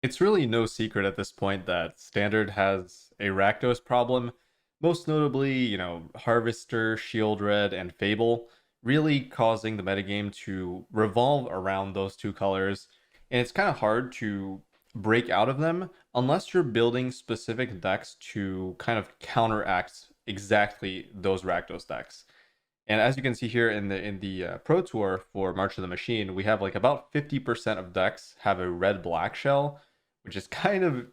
It's really no secret at this point that Standard has a Rakdos problem, most notably, Harvester, Shield Red, and Fable, really causing the metagame to revolve around those two colors. And it's kind of hard to break out of them unless you're building specific decks to kind of counteract exactly those Rakdos decks. And as you can see here in the Pro Tour for March of the Machine, we have like about 50% of decks have a red black shell, which is kind of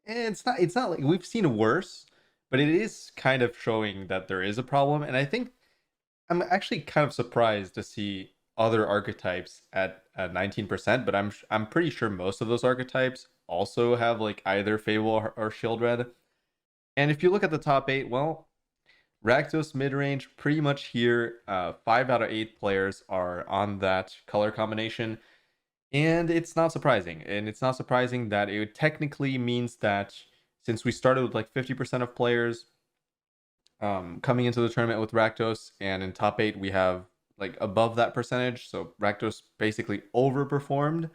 it's not like we've seen worse, but it is kind of showing that there is a problem. And I think I'm actually kind of surprised to see other archetypes at 19%, but I'm pretty sure most of those archetypes also have like either Fable or Shield Red. And if you look at the top eight, well, Rakdos midrange pretty much here. 5 out of 8 players are on that color combination, and it's not surprising. And it's not surprising that it technically means that since we started with like 50% of players coming into the tournament with Rakdos, and in top 8 we have like above that percentage, so Rakdos basically overperformed,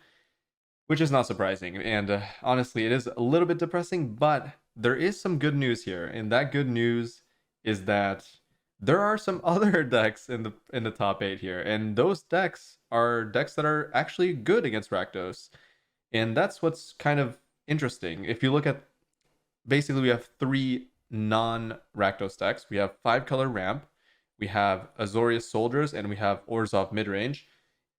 which is not surprising. And honestly, it is a little bit depressing, but there is some good news here, and that good news is that there are some other decks in the top 8 here, and those decks are decks that are actually good against Rakdos. And that's what's kind of interesting. If you look at, basically we have 3 non-Rakdos decks. We have 5-color Ramp, we have Azorius Soldiers, and we have Orzhov Midrange.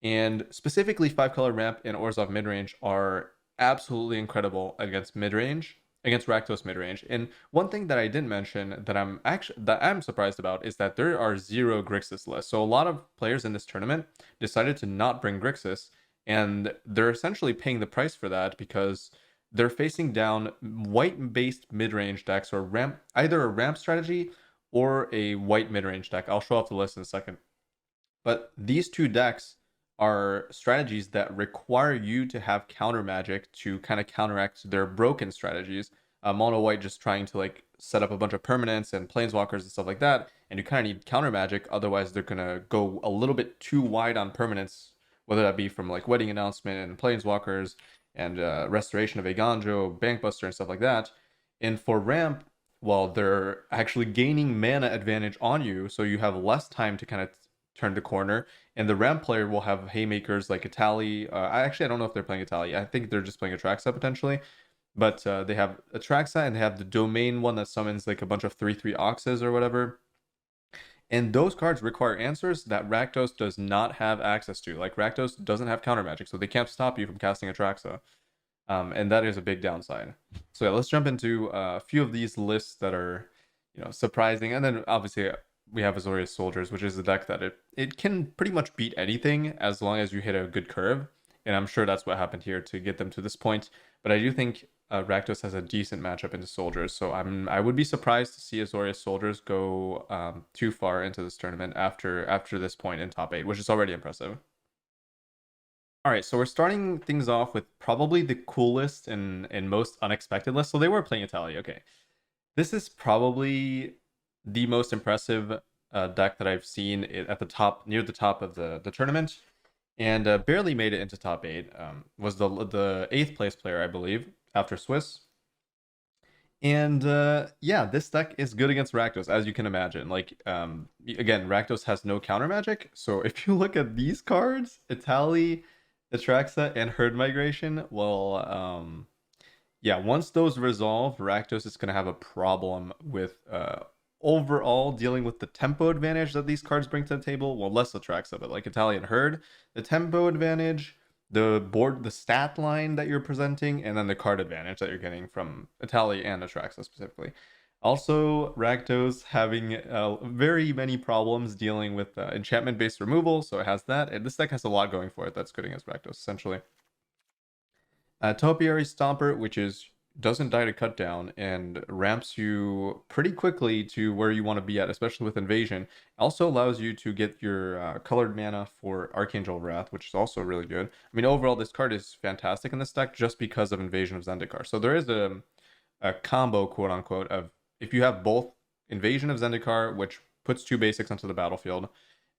And specifically 5-color Ramp and Orzhov Midrange are absolutely incredible against midrange, against Rakdos midrange. And one thing that I didn't mention that I'm surprised about is that there are 0 Grixis lists. So a lot of players in this tournament decided to not bring Grixis, and they're essentially paying the price for that because they're facing down white-based mid-range decks, or ramp, either a ramp strategy or a white mid-range deck. I'll show off the list in a second. But these two decks are strategies that require you to have counter magic to kind of counteract their broken strategies. Mono white just trying to like set up a bunch of permanents and planeswalkers and stuff like that, and you kind of need counter magic. Otherwise, they're gonna go a little bit too wide on permanents, whether that be from like Wedding Announcement and planeswalkers and Restoration of Eiganjo, Bankbuster, and stuff like that. And for ramp, well, they're actually gaining mana advantage on you, so you have less time to kind of turn the corner. And the ramp player will have haymakers like Itali. I don't know if they're playing Itali. I think they're just playing Atraxa potentially. But they have Atraxa, and they have the domain one that summons like a bunch of 3/3 Oxes or whatever. And those cards require answers that Rakdos does not have access to. Like Rakdos doesn't have counter magic, so they can't stop you from casting Atraxa. And that is a big downside. So yeah, let's jump into a few of these lists that are, surprising. And then obviously we have Azorius Soldiers, which is a deck that it can pretty much beat anything as long as you hit a good curve. And I'm sure that's what happened here to get them to this point. But I do think Rakdos has a decent matchup into Soldiers, so I would be surprised to see Azorius Soldiers go too far into this tournament after this point in top 8, which is already impressive. All right, so we're starting things off with probably the coolest and most unexpected list. So they were playing Italia. Okay, this is probably the most impressive deck that I've seen at the top, near the top of the tournament, and barely made it into top 8. Was the 8th place player, I believe, after Swiss. And yeah, this deck is good against Rakdos, as you can imagine. Like, again, Rakdos has no counter magic. So if you look at these cards, Itali, Atraxa, and Herd Migration, well, yeah, once those resolve, Rakdos is going to have a problem with overall dealing with the tempo advantage that these cards bring to the table. Well, less Atraxa, but like Italian Herd, the tempo advantage, the stat line that you're presenting, and then the card advantage that you're getting from Itali and Atraxa specifically. Also, Rakdos having very many problems dealing with enchantment-based removal, so it has that. And this deck has a lot going for it that's good against Rakdos, essentially. Topiary Stomper, which doesn't die to cut down and ramps you pretty quickly to where you want to be at, especially with Invasion. Also allows you to get your colored mana for Archangel Wrath, which is also really good. I mean, overall, this card is fantastic in this deck just because of Invasion of Zendikar. So there is a combo, quote unquote, of if you have both Invasion of Zendikar, which puts 2 basics onto the battlefield,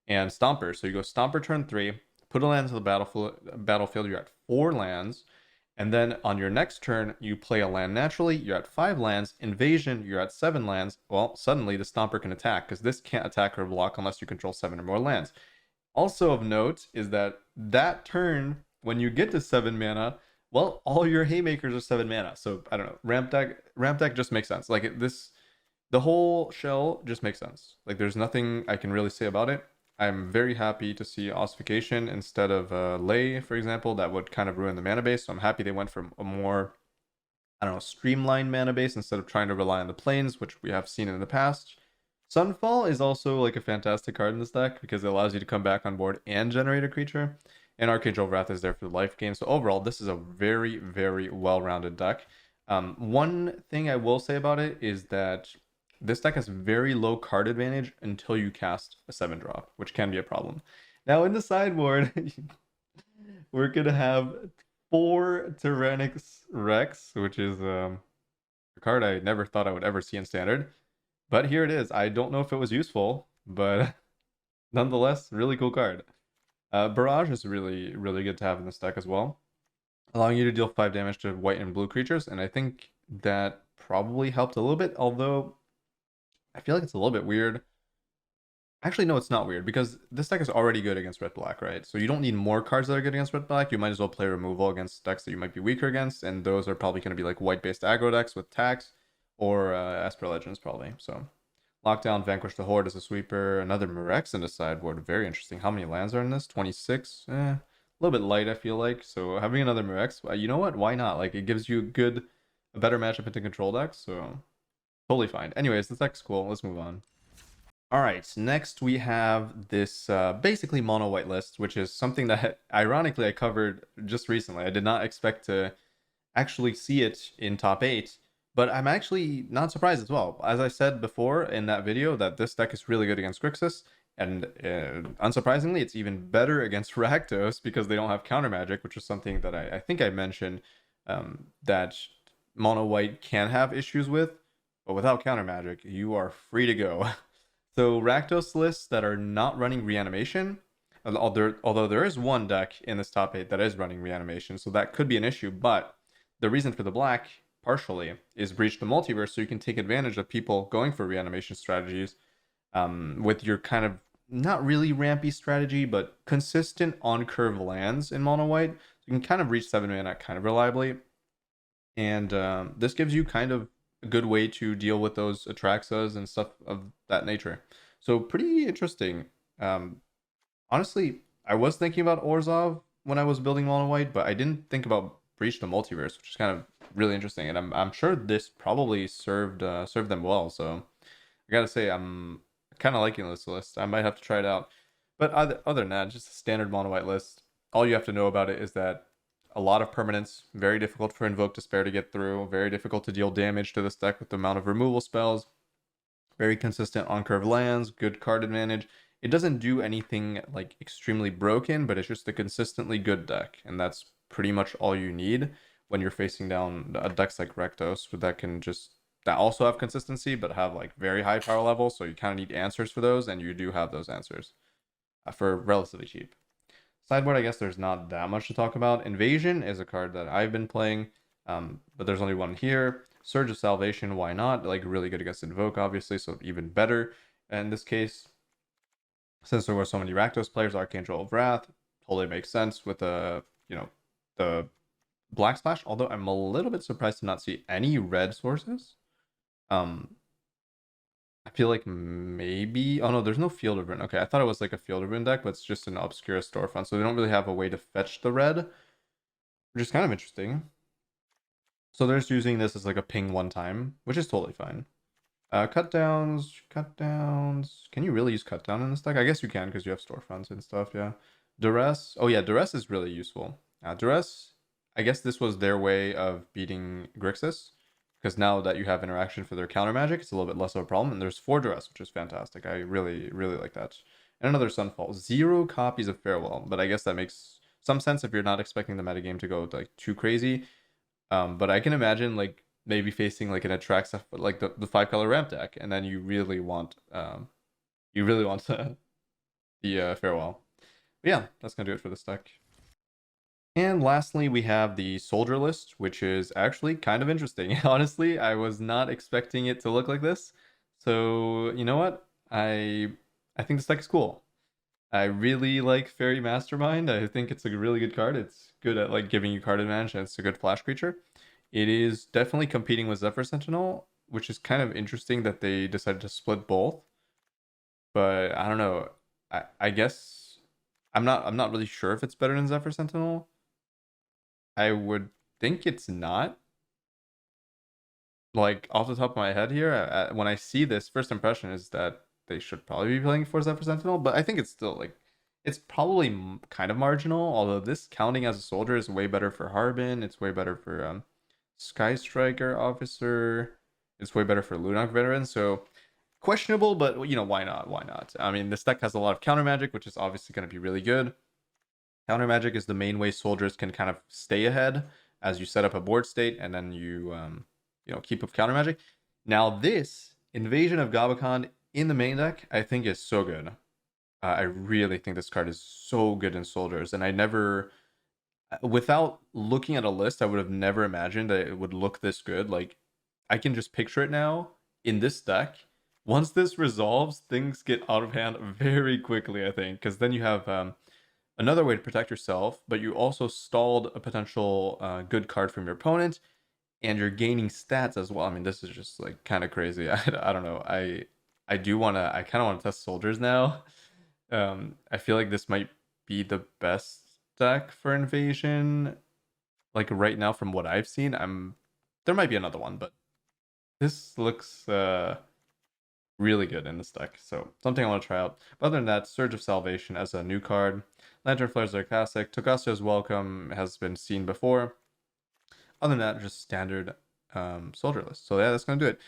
and Stomper. So you go Stomper turn 3, put a land into the battlefield, you're at 4 lands. And then on your next turn, you play a land naturally, you're at 5 lands. Invasion, you're at 7 lands. Well, suddenly the Stomper can attack, because this can't attack or block unless you control 7 or more lands. Also of note is that that turn, when you get to 7 mana, well, all your Haymakers are 7 mana. So, I don't know, ramp deck just makes sense. Like, the whole shell just makes sense. Like, there's nothing I can really say about it. I'm very happy to see Ossification instead of Lay, for example. That would kind of ruin the mana base. So I'm happy they went for a more, I don't know, streamlined mana base instead of trying to rely on the planes, which we have seen in the past. Sunfall is also like a fantastic card in this deck because it allows you to come back on board and generate a creature. And Archangel Wrath is there for the life gain. So overall, this is a very, very well-rounded deck. One thing I will say about it is that this deck has very low card advantage until you cast a 7-drop, which can be a problem. Now in the sideboard, we're gonna have 4 Tyrannix Rex, which is a card I never thought I would ever see in Standard. But here it is. I don't know if it was useful, but nonetheless, really cool card. Barrage is really, really good to have in this deck as well, allowing you to deal 5 damage to white and blue creatures, and I think that probably helped a little bit, although I feel like it's a little bit weird. Actually, no, it's not weird, because this deck is already good against red-black, right? So you don't need more cards that are good against red-black. You might as well play removal against decks that you might be weaker against, and those are probably going to be like white-based aggro decks with tax, or Esper Legends, probably. So Lockdown, Vanquish the Horde as a sweeper, another Murex in the sideboard. Very interesting. How many lands are in this? 26? A little bit light, I feel like. So having another Murex, you know what? Why not? Like, it gives you a better matchup into control decks, so totally fine. Anyways, this deck's cool. Let's move on. All right, next we have this basically mono white list, which is something that ironically I covered just recently. I did not expect to actually see it in top 8, but I'm actually not surprised as well. As I said before in that video, that this deck is really good against Grixis, and unsurprisingly, it's even better against Rakdos because they don't have counter magic, which is something that I think I mentioned that mono white can have issues with, but without counter magic, you are free to go. So Rakdos lists that are not running reanimation, although there is one deck in this top 8 that is running reanimation, so that could be an issue, but the reason for the black, partially, is Breach the Multiverse, so you can take advantage of people going for reanimation strategies with your kind of not really rampy strategy, but consistent on-curve lands in mono white. So you can kind of reach 7 mana kind of reliably, and this gives you kind of a good way to deal with those Atraxas and stuff of that nature. So pretty interesting. Honestly, I was thinking about Orzhov when I was building mono white, but I didn't think about Breach the Multiverse, which is kind of really interesting. And I'm sure this probably served them well. So I gotta say, I'm kind of liking this list. I might have to try it out. But other than that, just a standard mono white list. All you have to know about it is that a lot of permanents, very difficult for Invoke Despair to get through, very difficult to deal damage to this deck with the amount of removal spells, very consistent on-curve lands, good card advantage. It doesn't do anything like extremely broken, but it's just a consistently good deck, and that's pretty much all you need when you're facing down decks like Rakdos that also have consistency but have like very high power levels, so you kind of need answers for those, and you do have those answers for relatively cheap. Sideboard, I guess there's not that much to talk about. Invasion is a card that I've been playing, but there's only one here. Surge of Salvation, why not? Like, really good against Invoke, obviously, so even better in this case. Since there were so many Rakdos players, Archangel of Wrath totally makes sense with the Black Splash, although I'm a little bit surprised to not see any red sources. I feel like maybe... Oh no, there's no Field of Ruin. Okay, I thought it was like a Field of Ruin deck, but it's just an Obscura storefront, so they don't really have a way to fetch the red, which is kind of interesting. So they're just using this as like a ping one time, which is totally fine. Cut downs. Can you really use cut down in this deck? I guess you can because you have storefronts and stuff, yeah. Duress. Oh yeah, Duress is really useful. Duress, I guess this was their way of beating Grixis, because now that you have interaction for their counter magic, it's a little bit less of a problem. And there's 4 Duress, which is fantastic. I really, really like that. And another Sunfall. 0 copies of Farewell, but I guess that makes some sense if you're not expecting the metagame to go like too crazy. But I can imagine like maybe facing like an Atraxa, like the 5-color ramp deck, and then you really want the Farewell. But yeah, that's gonna do it for this deck. And lastly, we have the soldier list, which is actually kind of interesting. Honestly, I was not expecting it to look like this. So, you know what? I think this deck is cool. I really like Fairy Mastermind. I think it's a really good card. It's good at like giving you card advantage, and it's a good flash creature. It is definitely competing with Zephyr Sentinel, which is kind of interesting that they decided to split both. But I don't know. I guess I'm not really sure if it's better than Zephyr Sentinel. I would think it's not. Like off the top of my head here, when I see this, first impression is that they should probably be playing for Zephyr Sentinel, but I think it's still like it's probably kind of marginal. Although this counting as a soldier is way better for Harbin. It's way better for Sky Striker Officer. It's way better for Lunok Veteran. So questionable, but you know why not? Why not? I mean, this deck has a lot of counter magic, which is obviously going to be really good. Counter magic is the main way soldiers can kind of stay ahead as you set up a board state, and then you know, keep up counter magic. Now this Invasion of Gabakhan in the main deck, I think is so good. I really think this card is so good in soldiers, and I never, without looking at a list, I would have never imagined that it would look this good. Like I can just picture it now in this deck. Once this resolves, things get out of hand very quickly, I think, because then you have another way to protect yourself, but you also stalled a potential good card from your opponent, and you're gaining stats as well. I mean, this is just like kind of crazy. I don't know. I do want to. I kind of want to test soldiers now. I feel like this might be the best deck for invasion. Like right now, from what I've seen, there might be another one, but this looks really good in this deck. So something I want to try out. But other than that, Surge of Salvation as a new card. Lantern Flares are classic. Tokasa's Welcome has been seen before. Other than that, just standard soldier list. So yeah, that's gonna do it.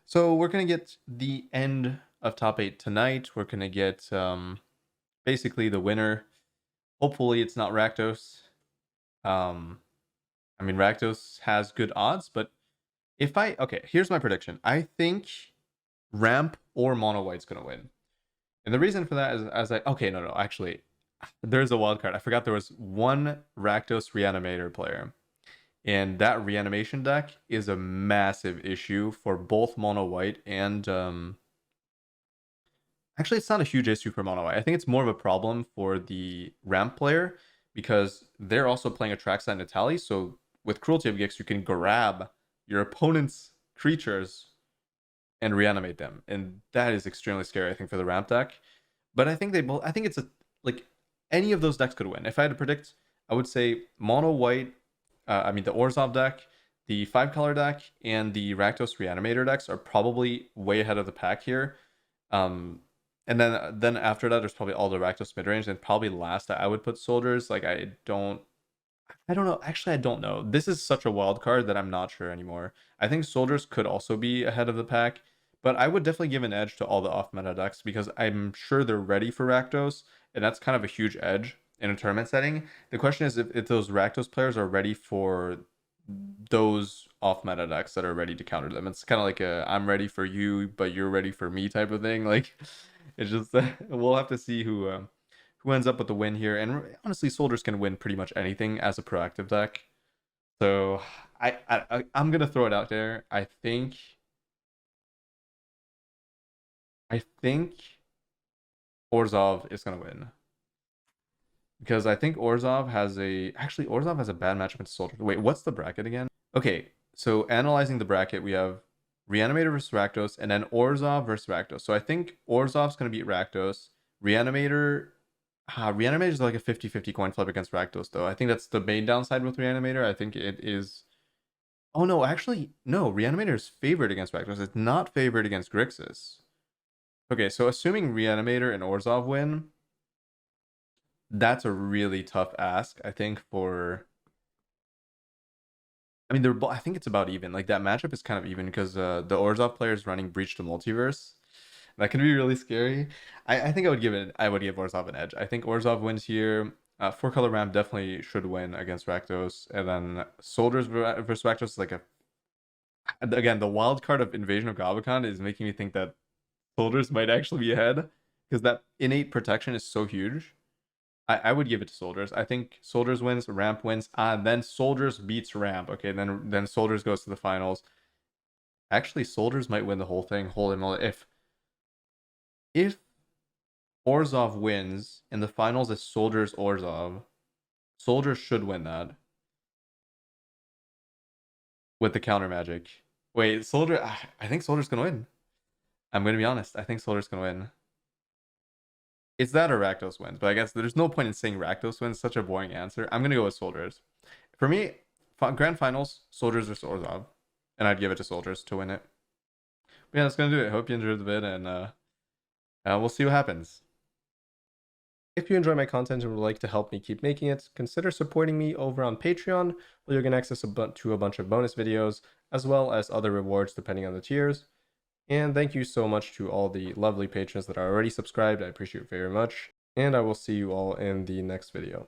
So we're gonna get the end of top 8 tonight. We're gonna get basically the winner. Hopefully it's not Rakdos. I mean Rakdos has good odds, but if I okay, here's my prediction. I think Ramp or Mono White's gonna win. And the reason for that is as I okay, no, actually, there's a wild card. I forgot there was one Rakdos Reanimator player. And that reanimation deck is a massive issue for both Mono White and actually it's not a huge issue for Mono White. I think it's more of a problem for the ramp player because they're also playing a Trackside Natali. So with Cruelty of Gix, you can grab your opponent's creatures and reanimate them. And that is extremely scary, I think, for the ramp deck. But I think they both I think it's a like any of those decks could win. If I had to predict, I would say Mono White I mean, the Orzhov deck, the 5-color deck, and the Rakdos Reanimator decks are probably way ahead of the pack here. And then after that, there's probably all the Rakdos midrange, and probably last I would put Soldiers. Like I don't know. Actually, I don't know. This is such a wild card that I'm not sure anymore. I think Soldiers could also be ahead of the pack, but I would definitely give an edge to all the off-meta decks because I'm sure they're ready for Rakdos, and that's kind of a huge edge in a tournament setting. The question is if those Rakdos players are ready for those off-meta decks that are ready to counter them. It's kind of like a I'm ready for you, but you're ready for me type of thing. Like it's just we'll have to see who ends up with the win here. And honestly, soldiers can win pretty much anything as a proactive deck. So I'm gonna throw it out there. I think Orzhov is gonna win because I think Orzhov has a bad matchup against soldier. Wait, what's the bracket again? Okay, so analyzing the bracket, we have Reanimator versus Rakdos, and then Orzhov versus Rakdos. So I think Orzhov's gonna beat Rakdos. Reanimator Reanimator is like a 50-50 coin flip against Rakdos, though. I think that's the main downside with Reanimator. I think it is. Oh no, actually, no. Reanimator is favored against Rakdos. It's not favored against Grixis. Okay, so assuming Reanimator and Orzhov win, that's a really tough ask. I think for. I mean, I think it's about even. Like that matchup is kind of even because the Orzhov player is running Breach the Multiverse. That can be really scary. I think I would give Orzhov an edge. I think Orzhov wins here. 4-color ramp definitely should win against Rakdos. And then Soldiers versus Rakdos is like again, the wild card of Invasion of Gabakhan is making me think that Soldiers might actually be ahead because that innate protection is so huge. I would give it to Soldiers. I think Soldiers wins, Ramp wins, then Soldiers beats Ramp. Okay, then Soldiers goes to the finals. Actually, Soldiers might win the whole thing. Holy moly! If Orzhov wins and the finals is Soldiers Orzhov, Soldiers should win that with the counter magic. Wait, Soldier. I think Soldier's gonna win. I'm gonna be honest. I think Soldier's gonna win. It's that or Rakdos wins, but I guess there's no point in saying Rakdos wins. Such a boring answer. I'm gonna go with Soldiers. For me, grand finals, Soldiers or Orzhov, and I'd give it to Soldiers to win it. But yeah, that's gonna do it. Hope you enjoyed the vid, and we'll see what happens. If you enjoy my content and would like to help me keep making it, consider supporting me over on Patreon, where you can access to a bunch of bonus videos, as well as other rewards depending on the tiers. And thank you so much to all the lovely patrons that are already subscribed. I appreciate it very much. And I will see you all in the next video.